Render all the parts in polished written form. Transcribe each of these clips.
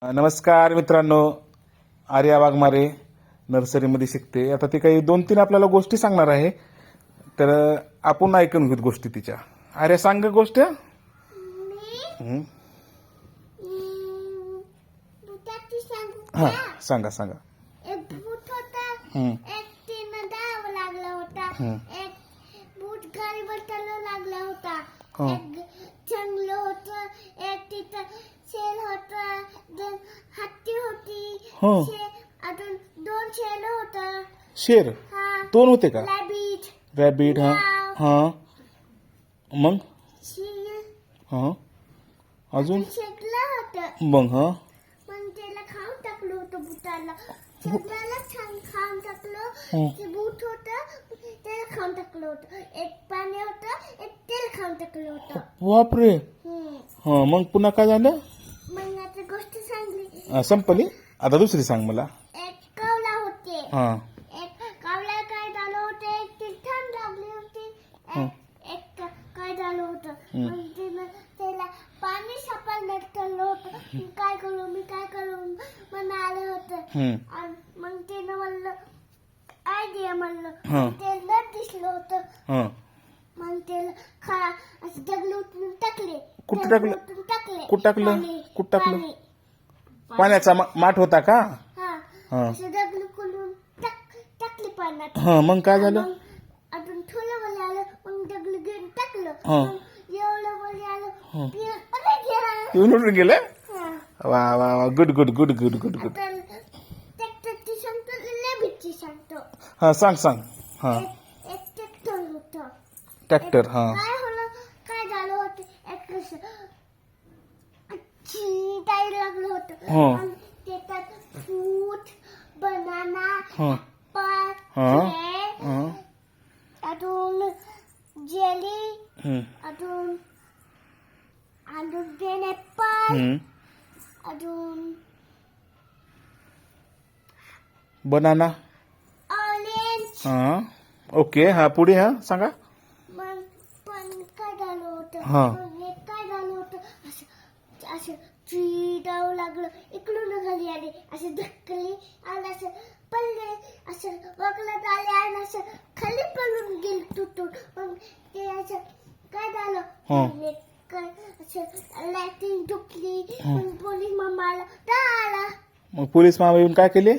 नमस्कार मित्रांनो, आर्या वाघमारे नर्सरीमध्ये शिकते. आता ती काही 2-3 आपल्याला गोष्टी सांगणार आहे, तर आपण ऐकून घेऊ गोष्टी तिच्या. आर्या सांग ग गोष्ट. हं. हा सांगा सांगा. एक बूट होता, हं. एक तिनं धाव लागला होता, हं. एक बूट घरी बसायला लागला होता, हं. एक जंगल होतं, एक तिथं शेर होतं, दोन हत्ती होती, हं. अजून 2 शेर होतं. शेर हा 2 होते का? Rabbit, rabbit. हा हा मग शेर हा अजून शेकलं होतं. मग हा मग त्याला खाऊन टाकलं होतं बुटाला. शेकल्याला छान खाऊन टाकलं. हं. ते बूट होतं, त्याला खाऊन टाकलं होतं. एक पाणी होतं, एक तेल खाऊन टाकलं होतं. बापरे. हा मग पुन्हा काय झालं? मग आता गोष्ट सांगली. संपली. आता दुसरी सांग मला. एक कावला होते. हा एक कावला काय झालं होतं, एक ती थंड लागली होती. हं. एक काय झालं होतं, हं. मग तिनं त्याला पाणी सापडलं ठरलं होतं. मी काय करू म्हणाले होतं. हं. आणि मग त्यानं म्हणलं आयडिया म्हणलं. हं. ते लट दिसलं होतं. हा मग त्याला असं दगड उचलून टाकले. कुठं दगड टाकलं? उचलून टाकले. कुठं टाकलं? पाणी- कुठं टाकलं? पाणी. पाण्याचा माठ होता का? हा हा असं दगड खोलून टाकले पाण्यात. हा मग काय झालं? मग अजून थोडं वर आलं, मग दगड घेऊन टाकलं. हा. मग एवढं वर आलं, हा. पिऊन अरे गेला. येऊन उठून गेलं. हा. वा वा वा good good good good good good. आता ट्रॅक्टरची सांगतो, लेबीची सांगतो. हा सांग सांग. हा एक ट्रॅक्टर होतं. ट्रॅक्टर. हा काय झालं होतं, एक टायर लागलं होतं. हा. आणि त्याच्यात फ्रूट, बनाना, हा ऍपल, हा केळ, हा अजून जेली, हम्म, अजून ग्रीन ऍपल, हम्म. अजून बनाना. ऑरेंज. हा ओके. हा पुढे. हा सांगा. मग पण काय झालं होतं, हा. मग हे काय झालं होतं, असं असं चिडावं लागलं. इकडून घरी आले, असं धक्कले आणि असं पडले, असं वगळत आले आणि असं खाली पडून गेले तुटून. मग ते असं काय झालं, हा. मग काय असं लाईटिंग तुटली. हा. मग पोलीस मामाला आला. मग पोलीस मामा येऊन काय केले?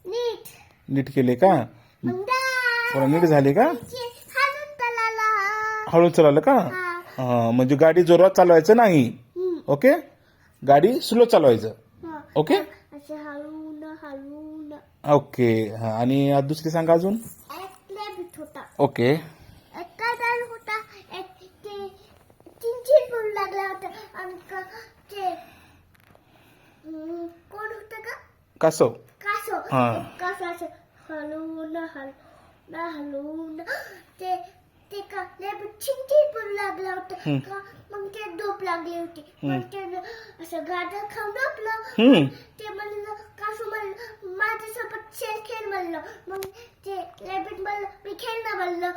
नीट नीट केले का? मग थोडा नीट झाले का? हालून तलाला. हळू चालवलं का? हा. हा म्हणजे गाडी जोरात चालवायचं नाही. ओके. गाडी स्लो चालवायचं. हा. ओके असं हळून ओके. हा आणि दुसरी सांगा अजून. एक रॅबिट होता. ओके. एक काय झालं होता, एक ते चिंचिन बोलू लागला होता. आणि ते कोण होतं का, कासव. कासव. हा. कासव असं हलवून ते ते का रॅबिट चिंचिन बोलू लागला होता. मग ते झोप लागली होती. मग ते असं गाजर खाऊन झोपलं. ते म्हणलं, कासू म्हणलं माझ्यासोबत खेळ म्हणलं. मग ते रॅबिट म्हणलं मी खेळणं म्हणलं.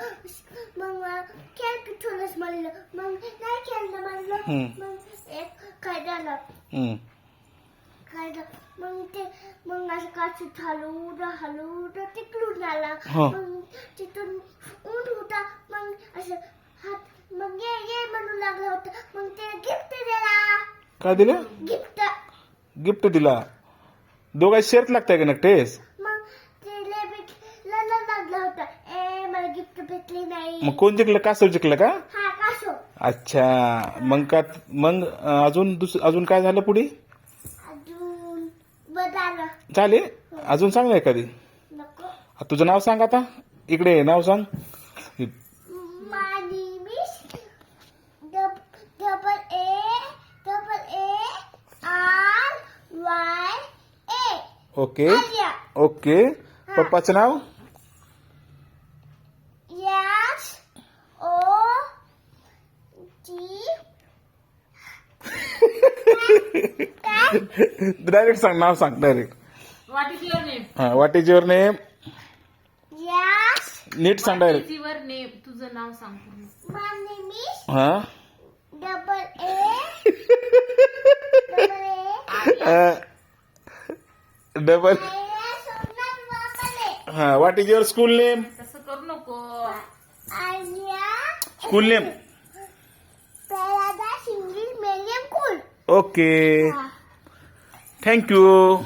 मग खेळ की थोडंच म्हणलं. मग नाही खेळणं म्हणलं. मग एक काय झालं, मग असं कासू हलवून तिकडून आला. मग तिथून ऊंट होता. मग असं हात मग ये म्हणू लागला होता. मग ते गिफ्ट दिला. काय दिलं? गिफ्ट. गिफ्ट दिला. दोघा शर्ट लागताय का नक्टेस? मग ते लेबीट लढा लागला होता. मला गिफ्ट भेटली नाही. मग कोण जिंकलं? कासव जिंकलं का? हा कासव. अच्छा. मग अजून काय झालं पुढे? अजून बदाम. चालेल. अजून सांग ना एखादी. नको. तुझं नाव सांग आता. इकडे नाव सांग. My name is double A R Y A. Okay Arya. Okay. पप्पाचं नाव? S O T. डायरेक्ट सांग. नाव सांग direct. What is your name? हा what is your name? Yes. नीट सांग What direct. is your name? तुझं नाव सांग पूर्ण. My name is हा double A. double A. Double Somnath Wakle. हा. What is your school name? तसं करू नको. Arya school name. पेरादास English medium school. Okay. Thank you.